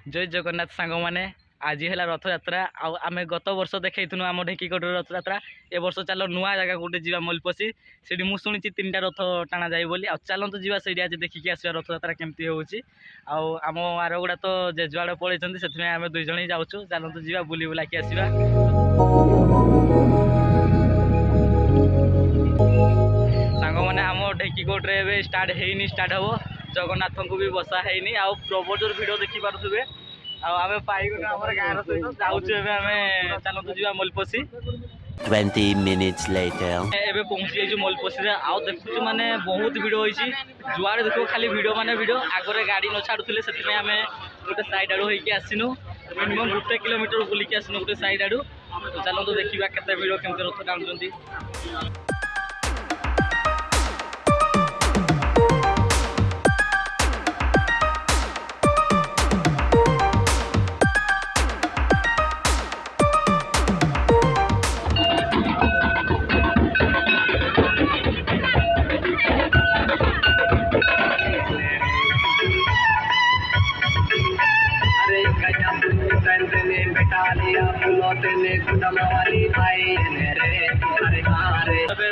जय जगन्नाथ सांग मैंने आज है रथयात्रा आम गत वर्ष देखु आम ढेकीकोट रथयात्रा ए वर्ष चल नुआ जगह गोटे जा मलपसी से मुझे शुणी 3टा रथ टाणा जाए बोली चलतु जी से आज देखिकी आस रथयात्रा केमती होम आरगुड़ा तो जेजुआड़ पलैंती से आम 2 जन ही जाऊँ चलतु जी बुली बुलाकी आसवा सांग मैंने आम ढेकीकोट्रे स्टार्ट है स्टार्ट हम जगन्नाथ को भी बसा है प्रबल जोर भिड़ देखी पारे आम पाइगुन आम गाँव सहित जाऊँ चलतु जी मलपसी 20 minutes later एबे पहुँची जाइए मलपसी आउ देखु माने बहुत भिड़ होती जुआड़े देखो खाली भिड़ माने भिड़ आगे गाड़ी न छाड़ुले से आम गोटे साइड आड़ू होगी आसनु मिनिमम 1 किलोमीटर बुलिकी आसनु गोटे साइड आड़ू चलतु देखा केते भिड़ केमती रथ टाणुंट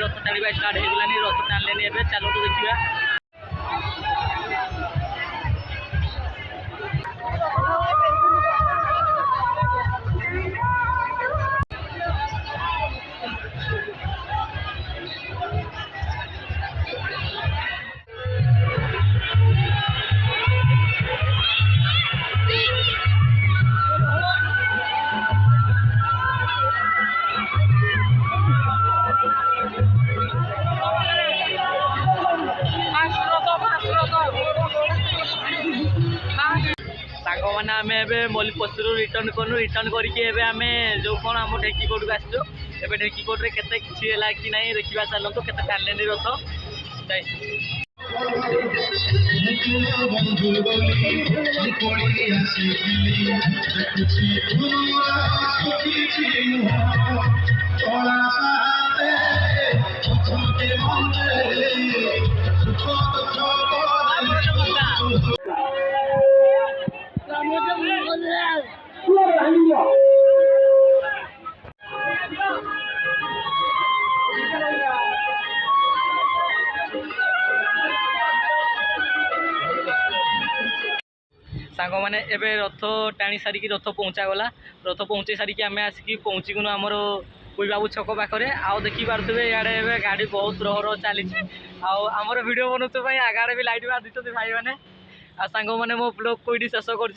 रथ टाणा स्टार्ट होगलानी रथ टाणिले चलतु देखा सांग मैंने आम मलपसी रिटर्न करूँ रिटर्न करके आम जो कौन आम ढेकीकोट को आसचु ए ढेकीकोट्रे केते किछि हैला कि नहीं देखा चलतु केते टाणिले रथ सांग मैंने एबे रथ टाणी सारिकी रथ पहुँचा गला रथ पहुँचे सारिकी आम आसिक पहुँचीगुन आमर कोई बाबू छक पाखे आउ देखी पारे इे गाड़ी बहुत रह चली आमर भिड बनाई आगे भी लाइट मार दी भाई मैंने आ सांग मैंने मो ब्लॉग को ये शेष कर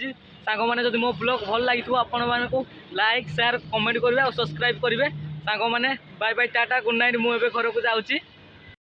सांग मैंने जब मो ब्लॉग भल लगी आपण मानक लाइक शेयर कमेंट करेंगे और सब्सक्राइब करेंगे सांग मैंने bye bye tata good night मुझे घर को जाऊँगी।